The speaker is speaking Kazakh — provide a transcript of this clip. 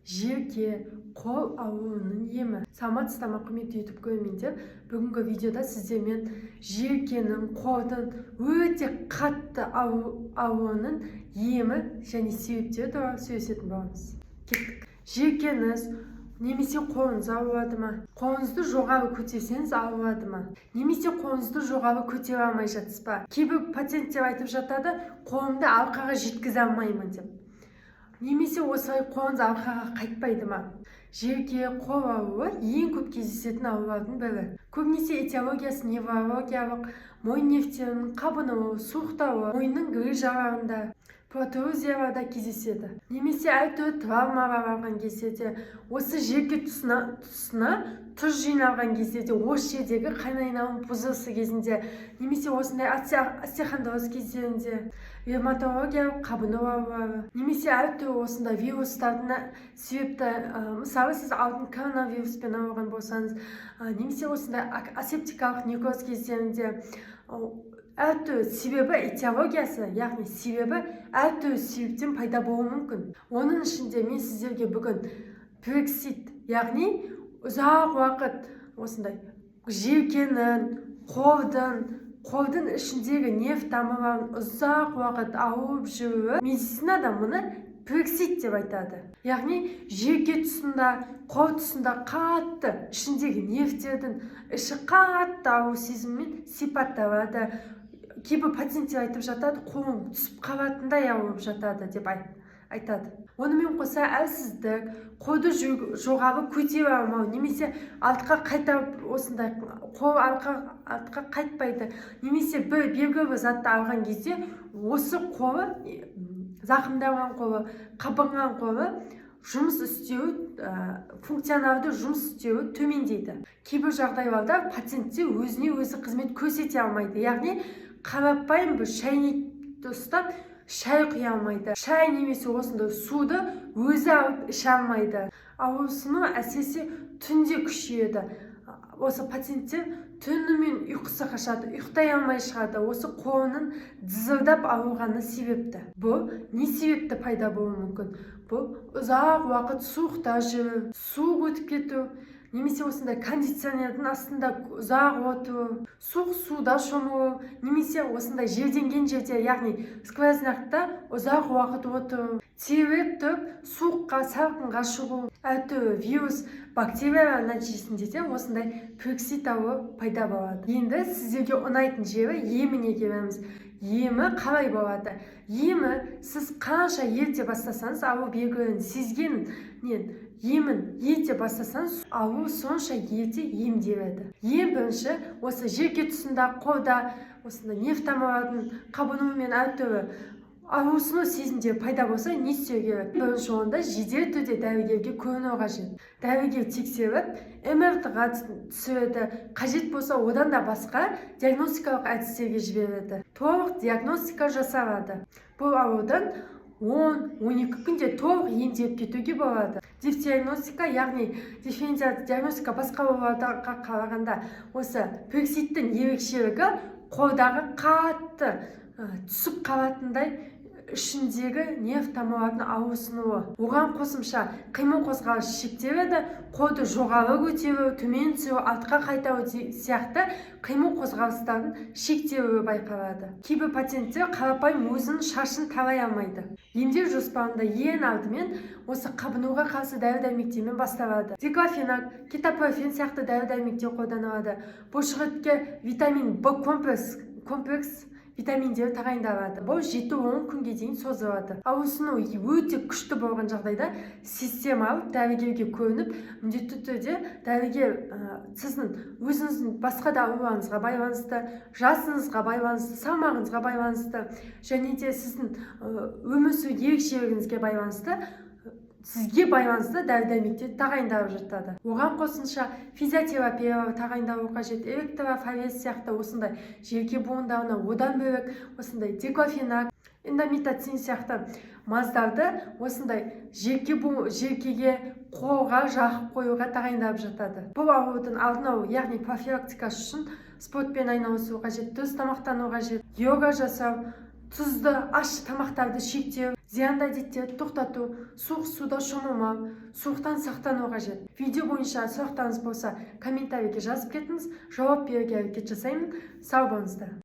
желке, қол ауруының емі. Саламатсыздар, құрметті YouTube көрермендер. Бүгінгі видеода сіздермен желкенің, қолдың өте қатты ауруының емі және себептері туралы сөйлесетін боламыз. Кеттік. Желкеңіз немесе қолыңыз ауырады ма? Қолыңызды жоғары көтерсеңіз ауырады ма? Немесе қолыңызды жоғары көтере алмай жатсыз ба? Кейбір пациенттер айтып жатады, қолымды арқаға жеткізе алмаймын деп. Немесе осылай қолыңыз арқаға қайтпайды ма? Желке, қол ауруы ең көп кездесетін аурулардың бірі. Көбінесе этиологиясы неврологиялық, мойын нервтерінің қабынуы, суықтауы, мойынның грыж жараларында, протрузияларда кездеседі. Немесе әртүрлі травмалар алған кезде де, осы желке тұсына тұз жиналған кезде де, осы жердегі қан айналым бұзылысы кезінде, немесе осындай остеохондроз кездерінде, ревматологиялық қабыну аурулары, немесе әртүрлі осындай вирустардың себепті, мысалы сіз алдын коронавируспен ауырған болсаңыз, немесе осындай асептикалық некроз кездерінде, әртүрлі себебі этиологиясы, яғни себебі әртүрлі себептен пайда болуы мүмкін. Оның ішінде мен сіздерге бүгін пероксид, яғни ұзақ уақыт осындай желкенің, қолдың ішіндегі нерв тамырларын ұзақ уақыт ауырып жүруі, медицинада мұны пероксид деп айтады. Яғни желке тұсында, қол тұсында қатты ішіндегі нервтердің іші қатты ауыру сезімімен сипатталады. Кейбір пациенттер айтып жатады, қолым түсіп қалатындай ауырып жатады деп айтады. Онымен қоса әлсіздік, қолды жоғары көтере алмау, немесе артқа қайтарып осындай қол артқа қайтпайды, немесе белгілі бір затты алған кезде осы қолы, зақымдалған қолы, қабынған қолы жұмыс істеуі, функционалды жұмыс істеуі төмендейді. Кейбір жағдайларда пациенттер өзіне өзі қызмет көрсете алмайды, яғни қарапайым бір шайнекті ұстап шай құя алмайды. Шай немесе осындай суды өзі алып іше алмайды. Ауырсыну әсіресе түнде күшейеді. Осы пациенттер түнімен ұйқысы қашады, ұйықтай алмай шығады. Осы қолының дызылдап ауырғаны себепті. Бұл не себепті пайда болуы мүмкін? Бұл ұзақ уақыт суықта жүру, суық өтіп кету, немесе осындай кондиционердің астында ұзақ отыру, суық суда шомылу, немесе осындай жерденген жерде, яғни сквознякта ұзақ уақыт отыру, терек тұрып, суыққа, салқынға шығу, әртүрлі вирус, бактериялар нәтижесінде де осындай пероксид ауруы пайда болады. Енді сіздерге ұнайтын жері еміне келеміз. Емі қалай болады? Емі сіз қанша ерте бастасаңыз, ауру белгілерін сезгеннен емін ерте бастасаңыз, ауру сонша ерте емделеді. Ең бірінші осы желке тұсында, қолда осындай нерв тамырлардың қабынуымен әртүрлі ауырсыну сезімдері пайда болса, не істеу керек? Бірінші орында жедел түрде дәрігерге көріну қажет. Дәрігер тексеріп, МРТ-ға түсіреді, қажет болса одан да басқа диагностикалық әдістерге жібереді. Толық диагностика жасалады. Бұл аурудан 10-12 күнде толық емделіп кетуге болады. Диагностика, яғни дифференциалды диагностика басқа ауруларға қарағанда осы пероксидтің ерекшелігі қолдағы қатты түсіп қалатындай ішіндегі нерв тамырлардың ауырсынуы. Оған қосымша қимыл қозғалыс шектеледі, қолды жоғары көтеру, төмен түсіру, артқа қайтару сияқты қимыл қозғалыстардың шектелуі байқалады. Кейбір пациенттер қарапайым өзінің шашын тарай алмайды. Емдеу жоспарында ең алдымен осы қабынуға қарсы дәрі-дәрмектермен басталады. Диклофенак, кетапрофен сияқты дәрі-дәрмектер қолданылады. Бұлшықетке витамин В комплекс витаминдер тағайындалады. Бұл 7-10 күнге дейін созылады. Ауырсыну өте күшті болған жағдайда системалық дәрігерге көрініп, міндетті түрде дәрігер сіздің өзіңіздің басқа да ауруларыңызға байланысты, жасыңызға байланысты, салмағыңызға байланысты, және де сіздің өмір сүру ерекшелігіңізге байланысты сізге байланысты дәрі-дәрмектер тағайындалып жатады. Оған қосымша физиотерапия тағайындалу қажет, электрофорез сияқты осындай желке буындарына одан бөлек осындай диклофенак, эндомитоцин сияқты маздарды осындай желкеге, қолға жағып қоюға тағайындалып жатады. Бұл аурудың алдын алу, яғни профилактикасы үшін спортпен айналысу қажет, дұрыс тамақтану қажет, йога жасау, тұзды, ащы тамақтарды шектеу, зиянды әдеттерді тоқтату, суық суда шомылмау, суықтан сақтану қажет. Видео бойынша сұрақтарыңыз болса, комментарийге жазып кетіңіз, жауап беруге әрекет жасаймын. Сау болыңыздар.